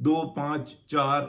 2, 5, 4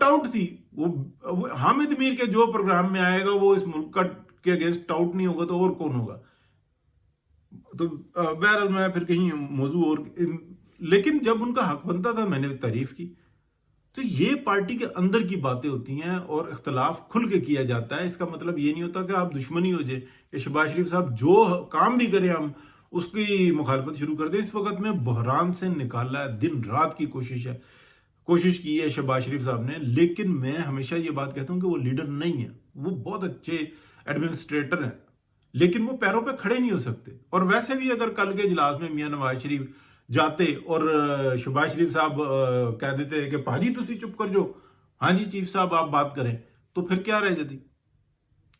tout تھی وہ حامد میر کے جو پروگرام میں آئے گا وہ اس ملک کا کے اگینسٹ ٹاؤٹ نہیں ہوگا تو اور کون ہوگا. تو بہرحال میں پھر کہیں موضوع اور، لیکن جب ان کا حق بنتا تھا میں نے تعریف کی. تو یہ پارٹی کے اندر کی باتیں ہوتی ہیں اور اختلاف کھل کے کیا جاتا ہے. اس کا مطلب یہ نہیں ہوتا کہ آپ دشمنی ہو جائے کہ شہباز شریف صاحب جو کام بھی کریں ہم اس کی مخالفت شروع کر دیں. اس وقت میں بحران سے نکالا ہے، دن رات کی کوشش کی ہے شہباز شریف صاحب نے. لیکن میں ہمیشہ یہ بات کہتا ہوں کہ وہ لیڈر نہیں ہے، وہ بہت اچھے ایڈمنسٹریٹر ہیں لیکن وہ پیروں پہ کھڑے نہیں ہو سکتے. اور ویسے بھی اگر کل کے اجلاس میں میاں نواز شریف جاتے اور شہباز شریف صاحب کہہ دیتے کہ پاجی تسی چپ کر جو، ہاں جی چیف صاحب آپ بات کریں، تو پھر کیا رہ جاتی،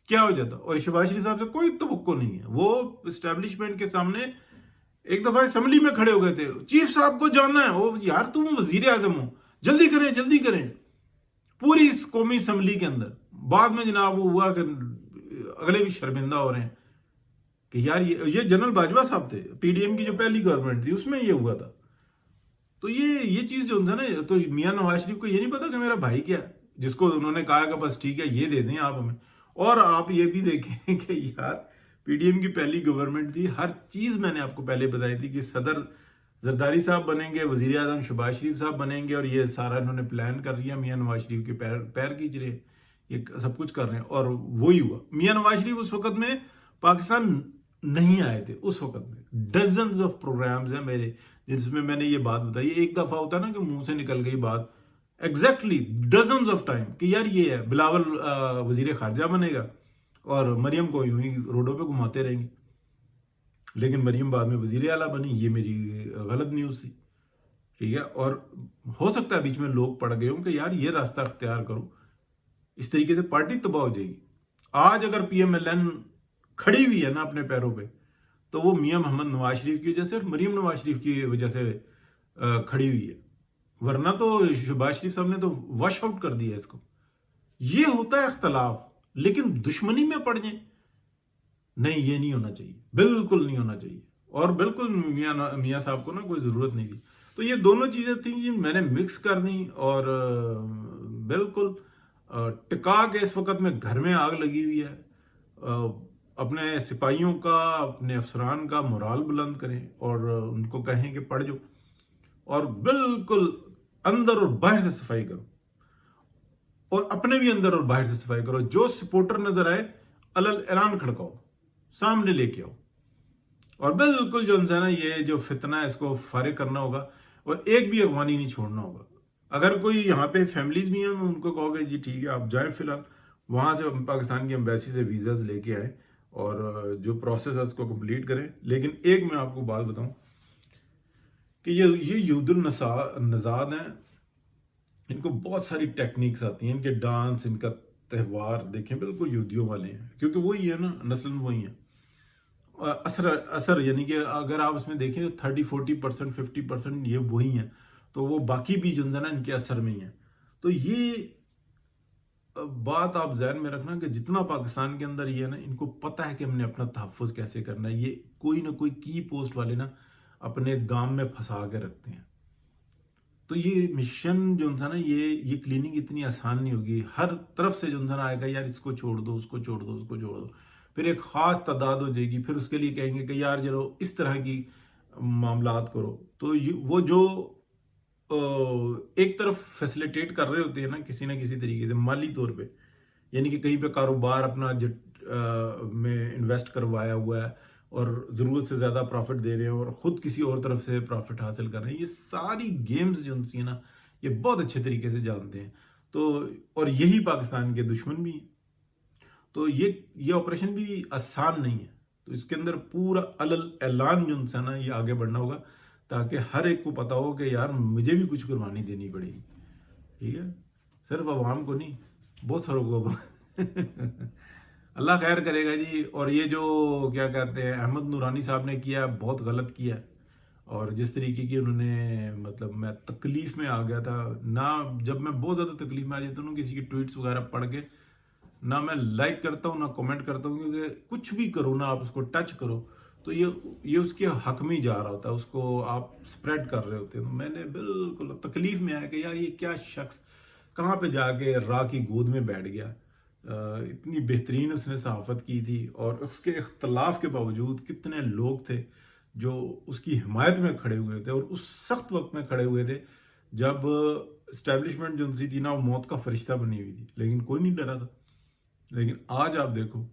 کیا ہو جاتا. اور شہباز شریف صاحب سے کوئی توقع نہیں ہے. وہ اسٹیبلشمنٹ کے سامنے ایک دفعہ اسمبلی میں کھڑے ہو گئے تھے، چیف صاحب کو جانا ہے. وہ یار تم وزیر اعظم ہو، جلدی کریں جلدی کریں. پوری اس قومی اسمبلی کے اندر بعد میں جناب وہ ہوا کہ اگلے بھی شرمندہ ہو رہے ہیں کہ یار یہ جنرل باجوہ صاحب تھے، پی ڈی ایم کی جو پہلی گورنمنٹ تھی اس میں یہ ہوا تھا. تو یہ چیز جو تھا نا، تو میاں نواز شریف کو یہ نہیں پتا کہ میرا بھائی کیا ہے، جس کو انہوں نے کہا کہ بس ٹھیک ہے یہ دے دیں آپ ہمیں. اور آپ یہ بھی دیکھیں کہ یار پی ڈی ایم کی پہلی گورنمنٹ تھی، ہر چیز میں نے آپ کو پہلے بتائی تھی کہ صدر زرداری صاحب بنیں گے، وزیر اعظم شہباز شریف صاحب بنیں گے، اور یہ سارا انہوں نے پلان کر لیا. میاں نواز شریف کے پیر کھینچ رہے، یہ سب کچھ کر رہے ہیں اور وہی ہوا. میاں نواز شریف اس وقت میں پاکستان نہیں آئے تھے. اس وقت میں ڈزنز آف پروگرامز ہیں میرے جس میں نے یہ بات بتائی. ایک دفعہ ہوتا ہے نا کہ منہ سے نکل گئی بات، ایگزیکٹلی ڈزنز آف ٹائم کہ یار یہ ہے بلاول وزیر خارجہ بنے گا اور مریم کو یوں ہی روڈوں پہ گھماتے رہیں گے. لیکن مریم بعد میں وزیر اعلیٰ بنی، یہ میری غلط نیوز تھی. ٹھیک ہے، اور ہو سکتا ہے بیچ میں لوگ پڑ گئے ہوں کہ یار یہ راستہ اختیار کرو، اس طریقے سے پارٹی تباہ ہو جائے گی. آج اگر پی ایم ایل این کھڑی ہوئی ہے نا اپنے پیروں پہ تو وہ میاں محمد نواز شریف کی وجہ سے اور مریم نواز شریف کی وجہ سے کھڑی ہوئی ہے. ورنہ تو شہباز شریف صاحب نے تو واش آؤٹ کر دیا اس کو. یہ ہوتا ہے اختلاف، لیکن دشمنی میں پڑ جائیں نہیں، یہ نہیں ہونا چاہیے، بالکل نہیں ہونا چاہیے. اور بالکل میاں صاحب کو نا کوئی ضرورت نہیں تھی. تو یہ دونوں چیزیں تھیں جی میں نے مکس کر دیں اور بالکل ٹکا کے اس وقت میں گھر میں آگ لگی ہوئی ہے. اپنے سپاہیوں کا، اپنے افسران کا مورال بلند کریں اور ان کو کہیں کہ پڑھ جو، اور بالکل اندر اور باہر سے صفائی کرو، اور اپنے بھی اندر اور باہر سے صفائی کرو. جو سپورٹر نظر آئے علل اعلان کھڑکاؤ، سامنے لے کے آؤ، اور بالکل جو ہے نا یہ جو فتنہ ہے اس کو فارغ کرنا ہوگا اور ایک بھی افغانی نہیں چھوڑنا ہوگا. اگر کوئی یہاں پہ فیملیز بھی ہیں ان کو کہو گے جی ٹھیک ہے آپ جائیں فی الحال وہاں سے پاکستان کی ایمبیسی سے ویزاز لے کے آئیں اور جو پروسیس ہے اس کو کمپلیٹ کریں. لیکن ایک میں آپ کو بات بتاؤں کہ یہ یہود النژاد ہیں، ان کو بہت ساری ٹیکنیکس آتی ہیں، ان کے ڈانس، ان کا تہوار دیکھیں بالکل یہودیوں والے ہیں، کیونکہ وہی ہے نا، نسل وہی ہیں. اثر یعنی کہ اگر آپ اس میں دیکھیں 30-40% 50% یہ وہی ہیں، تو وہ باقی بھی جو ہے نا ان کے اثر میں ہی ہیں. تو یہ بات آپ ذہن میں رکھنا کہ جتنا پاکستان کے اندر یہ ہے نا، ان کو پتہ ہے کہ ہم نے اپنا تحفظ کیسے کرنا ہے. یہ کوئی نہ کوئی کی پوسٹ والے نا اپنے دام میں پھنسا کے رکھتے ہیں. تو یہ مشن جو تھا نا یہ کلیننگ اتنی آسان نہیں ہوگی. ہر طرف سے جو تھا نا آئے گا یار اس کو چھوڑ دو، اس کو چھوڑ دو، اس کو چھوڑ دو. پھر ایک خاص تعداد ہو جائے گی، پھر اس کے لیے کہیں گے کہ یار چلو اس طرح کی معاملات کرو. تو وہ جو ایک طرف فیسلیٹیٹ کر رہے ہوتے ہیں نا کسی نہ کسی طریقے سے مالی طور پہ، یعنی کہ کہیں پہ کاروبار اپنا میں انویسٹ کروایا ہوا ہے اور ضرورت سے زیادہ پروفٹ دے رہے ہیں اور خود کسی اور طرف سے پروفٹ حاصل کر رہے ہیں. یہ ساری گیمز جو ہیں نا یہ بہت اچھے طریقے سے جانتے ہیں. تو اور یہی پاکستان کے دشمن بھی ہیں. تو یہ آپریشن بھی آسان نہیں ہے. تو اس کے اندر پورا اعلان جو ہے نا یہ آگے بڑھنا ہوگا تاکہ ہر ایک کو پتا ہو کہ یار مجھے بھی کچھ قربانی دینی پڑے گی. ٹھیک ہے، صرف عوام کو نہیں، بہت ساروں کو. اللہ خیر کرے گا جی. اور یہ جو کیا کہتے ہیں احمد نورانی صاحب نے کیا بہت غلط کیا، اور جس طریقے کی انہوں نے مطلب میں تکلیف میں آ گیا تھا نہ، جب میں بہت زیادہ تکلیف میں آ جاتا ہوں کسی کی ٹویٹس وغیرہ پڑھ کے، نہ میں لائک کرتا ہوں نہ کمنٹ کرتا ہوں، کیونکہ کچھ بھی کرو نہ آپ اس کو ٹچ کرو تو یہ اس کے حق میں ہی جا رہا ہوتا ہے، اس کو آپ سپریڈ کر رہے ہوتے ہیں. تو میں نے بالکل تکلیف میں آیا کہ یار یہ کیا شخص کہاں پہ جا کے راہ کی گود میں بیٹھ گیا. اتنی بہترین اس نے صحافت کی تھی، اور اس کے اختلاف کے باوجود کتنے لوگ تھے جو اس کی حمایت میں کھڑے ہوئے تھے، اور اس سخت وقت میں کھڑے ہوئے تھے جب اسٹیبلشمنٹ جو سی تھی نا وہ موت کا فرشتہ بنی ہوئی تھی، لیکن کوئی نہیں ڈرا تھا. لیکن آج آپ دیکھو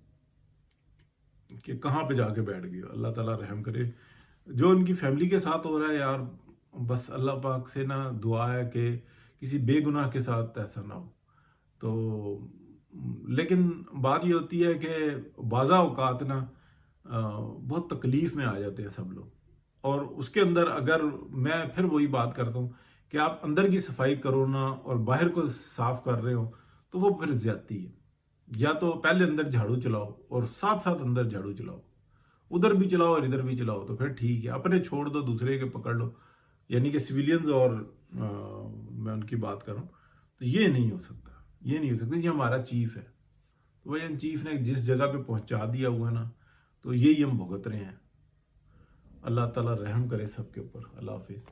کہ کہاں پہ جا کے بیٹھ گئے. اللہ تعالیٰ رحم کرے. جو ان کی فیملی کے ساتھ ہو رہا ہے یار، بس اللہ پاک سے نا دعا ہے کہ کسی بے گناہ کے ساتھ ایسا نہ ہو. تو لیکن بات یہ ہوتی ہے کہ بعض اوقات نا بہت تکلیف میں آ جاتے ہیں سب لوگ، اور اس کے اندر اگر میں پھر وہی بات کرتا ہوں کہ آپ اندر کی صفائی کرو نا اور باہر کو صاف کر رہے ہو تو وہ پھر زیادتی ہے. یا تو پہلے اندر جھاڑو چلاؤ اور ساتھ ساتھ اندر جھاڑو چلاؤ، ادھر بھی چلاؤ اور ادھر بھی چلاؤ تو پھر ٹھیک ہے. اپنے چھوڑ دو، دوسرے کے پکڑ لو، یعنی کہ سویلینز اور میں ان کی بات کروں تو یہ نہیں ہو سکتا. یہ نہیں ہو سکتا. یہ ہمارا چیف ہے، تو وہ چیف نے جس جگہ پہ پہنچا دیا ہوا نا تو یہی ہم بھگت رہے ہیں. اللہ تعالیٰ رحم کرے سب کے اوپر. اللہ حافظ.